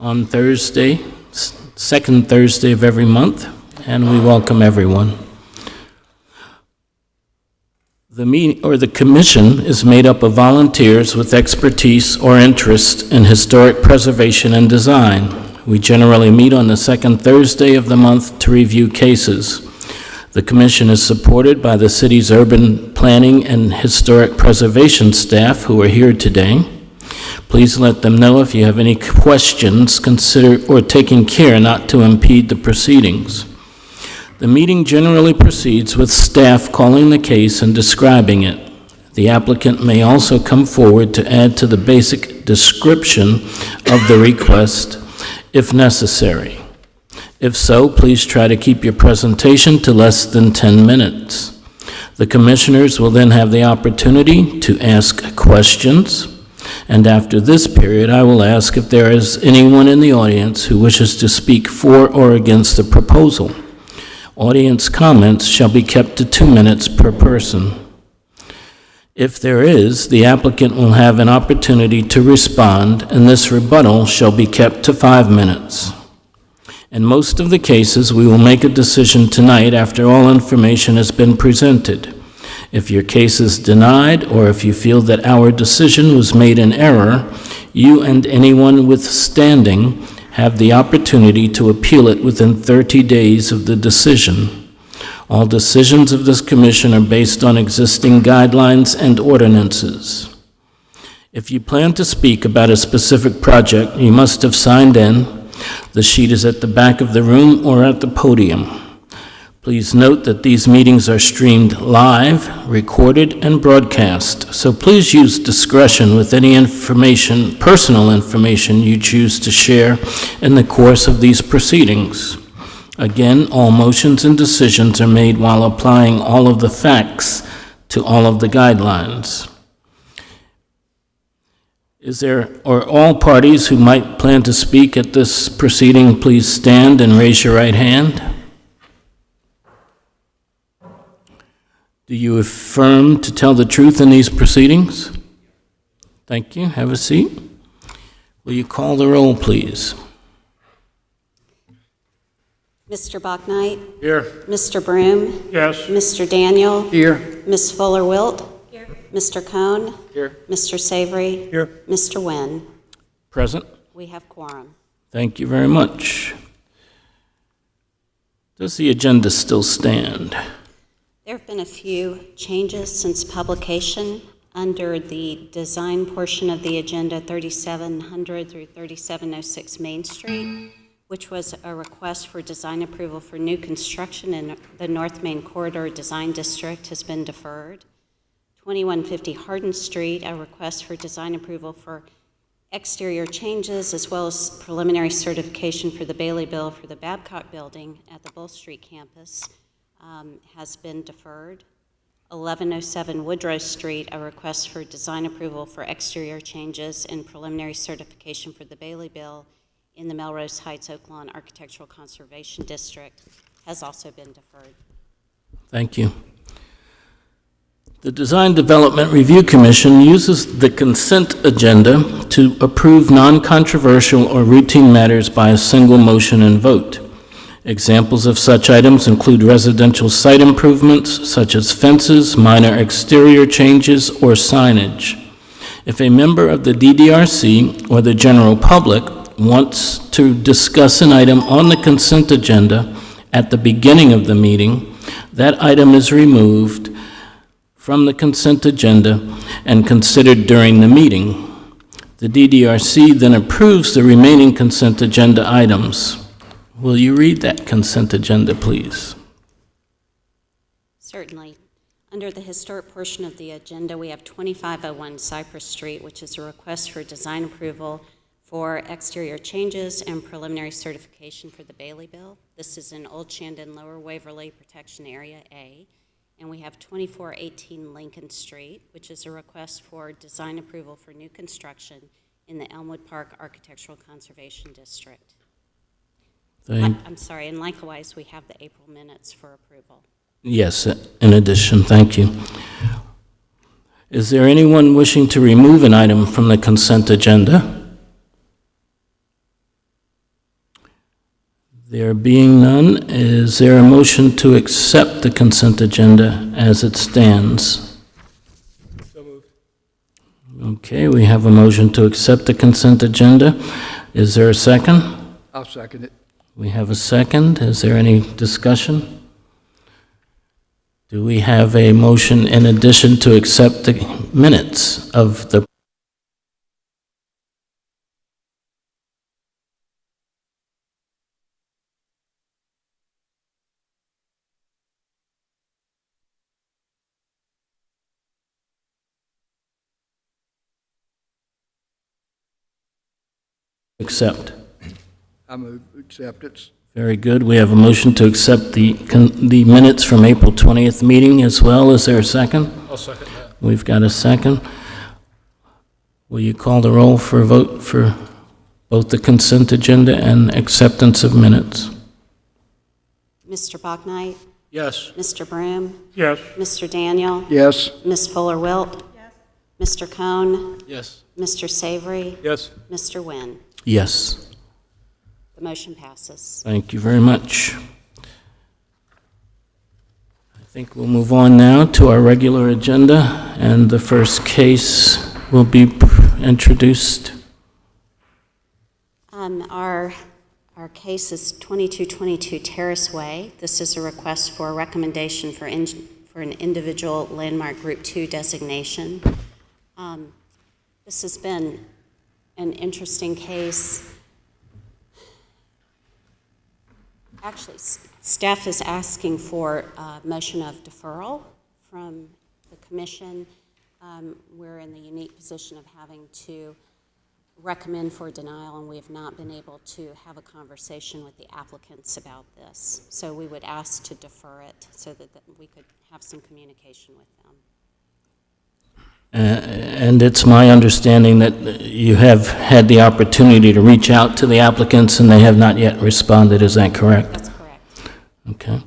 on Thursday, second Thursday of every month, and we welcome everyone. The commission is made up of volunteers with expertise or interest in historic preservation and design. We generally meet on the second Thursday of the month to review cases. The commission is supported by the city's urban planning and historic preservation staff who are here today. Please let them know if you have any questions, consider or taking care not to impede the proceedings. The meeting generally proceeds with staff calling the case and describing it. The applicant may also come forward to add to the basic description of the request if necessary. If so, please try to keep your presentation to less than 10 minutes. The commissioners will then have the opportunity to ask questions, and after this period, I will ask if there is anyone in the audience who wishes to speak for or against the proposal. Audience comments shall be kept to 2 minutes per person. If there is, the applicant will have an opportunity to respond, and this rebuttal shall be kept to 5 minutes. In most of the cases, we will make a decision tonight after all information has been presented. If your case is denied, or if you feel that our decision was made in error, you and anyone withstanding have the opportunity to appeal it within 30 days of the decision. All decisions of this commission are based on existing guidelines and ordinances. If you plan to speak about a specific project, you must have signed in. The sheet is at the back of the room or at the podium. Please note that these meetings are streamed live, recorded, and broadcast, so please use discretion with any information, personal information you choose to share in the course of these proceedings. Again, all motions and decisions are made while applying all of the facts to all of the guidelines. Are all parties who might plan to speak at this proceeding, please stand and raise your right hand. Do you affirm to tell the truth in these proceedings? Thank you. Have a seat. Will you call the roll, please? Mr. Bachnight? Here. Mr. Broom? Yes. Mr. Daniel? Here. Ms. Fuller-Wilt? Here. Mr. Cohn? Here. Mr. Savory? Here. Mr. Nguyen? Present. We have quorum. Thank you very much. Does the agenda still stand? There have been a few changes since publication. Under the design portion of the agenda, 3700 through 3706 Main Street, which was a request for design approval for new construction in the North Main Corridor Design District, has been deferred. 2150 Hardin Street, a request for design approval for exterior changes as well as preliminary certification for the Bailey Bill for the Babcock Building at the Bull Street campus, has been deferred. 1107 Woodrow Street, a request for design approval for exterior changes and preliminary certification for the Bailey Bill in the Melrose Heights Oaklawn Architectural Conservation District, has also been deferred. Thank you. The Design Development Review Commission uses the consent agenda to approve non-controversial or routine matters by a single motion and vote. Examples of such items include residential site improvements, such as fences, minor exterior changes, or signage. If a member of the DDRC or the general public wants to discuss an item on the consent agenda at the beginning of the meeting, that item is removed from the consent agenda and considered during the meeting. The DDRC then approves the remaining consent agenda items. Will you read that consent agenda, please? Certainly. Under the historic portion of the agenda, we have 2501 Cypress Street, which is a request for design approval for exterior changes and preliminary certification for the Bailey Bill. This is in Old Shandon, Lower Waverly Protection Area A. And we have 2418 Lincoln Street, which is a request for design approval for new construction in the Elmwood Park Architectural Conservation District. I'm sorry, and likewise, we have the April minutes for approval. Yes, in addition, thank you. Is there anyone wishing to remove an item from the consent agenda? There being none, is there a motion to accept the consent agenda as it stands? So moved. Okay, we have a motion to accept the consent agenda. Is there a second? I'll second it. We have a second. Is there any discussion? Do we have a motion in addition to accept the minutes of the accept? I move acceptance. Very good. We have a motion to accept the minutes from April 20th meeting as well. Is there a second? I'll second that. We've got a second. Will you call the roll for a vote for both the consent agenda and acceptance of minutes? Mr. Bachnight, Yes. Mr. Broom, Yes. Mr. Daniel, Yes. Ms. Fuller-Wilt, Mr. Cohn, Yes. Mr. Savory, Yes. Mr. Nguyen. Yes. The motion passes. Thank you very much. I think we'll move on now to our regular agenda, and the first case will be introduced. Our case is 2222 Terrace Way. This is a request for a recommendation for an individual landmark Group 2 designation. This has been an interesting case. Actually, staff is asking for a motion of deferral from the commission. We're in the unique position of having to recommend for denial, and we have not been able to have a conversation with the applicants about this. So we would ask to defer it so that we could have some communication with them. And it's my understanding that you have had the opportunity to reach out to the applicants, and they have not yet responded. Is that correct? That's correct. Okay.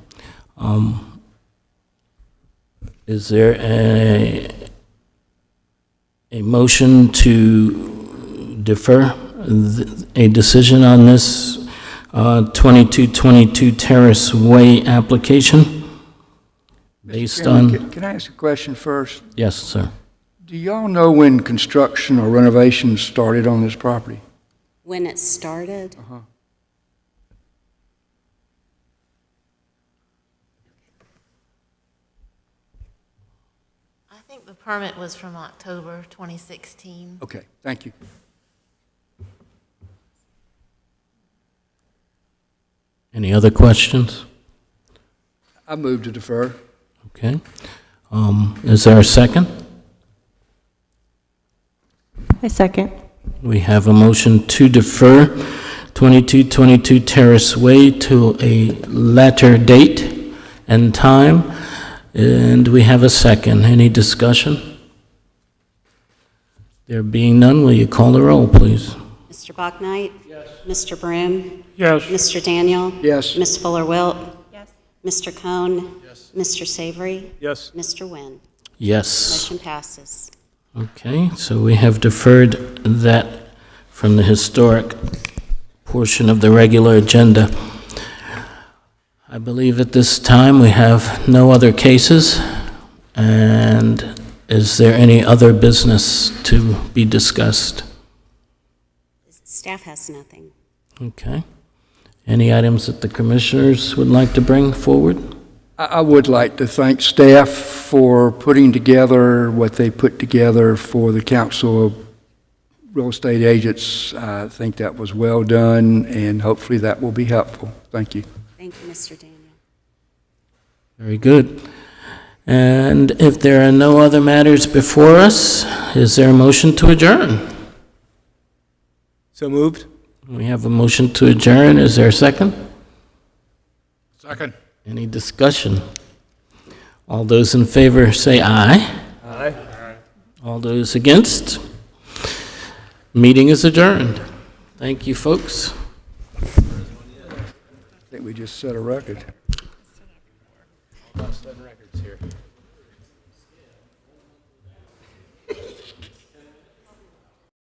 Is there a motion to defer a decision on this 2222 Terrace Way application based on... Can I ask a question first? Yes, sir. Do y'all know when construction or renovations started on this property? When it started, I think the permit was from October 2016. Okay, thank you. Any other questions? I move to defer. Okay. Is there a second? I second. We have a motion to defer 2222 Terrace Way to a later date and time, and we have a second. Any discussion? There being none, will you call the roll, please? Mr. Bachnight? Yes. Mr. Broom? Yes. Mr. Daniel? Yes. Ms. Fuller-Wilt? Yes. Mr. Cohn? Yes. Mr. Savory? Yes. Mr. Nguyen. Yes. Motion passes. Okay, so we have deferred that from the historic portion of the regular agenda. I believe at this time we have no other cases, and is there any other business to be discussed? Staff has nothing. Okay. Any items that the commissioners would like to bring forward? I would like to thank staff for putting together what they put together for the Council of Real Estate Agents. I think that was well done, and hopefully that will be helpful. Thank you. Thank you, Mr. Daniel. Very good. And if there are no other matters before us, is there a motion to adjourn? So moved. We have a motion to adjourn. Is there a second? Second. Any discussion? All those in favor say aye. Aye. All those against? Meeting is adjourned. Thank you, folks. I think we just set a record. Setting records here.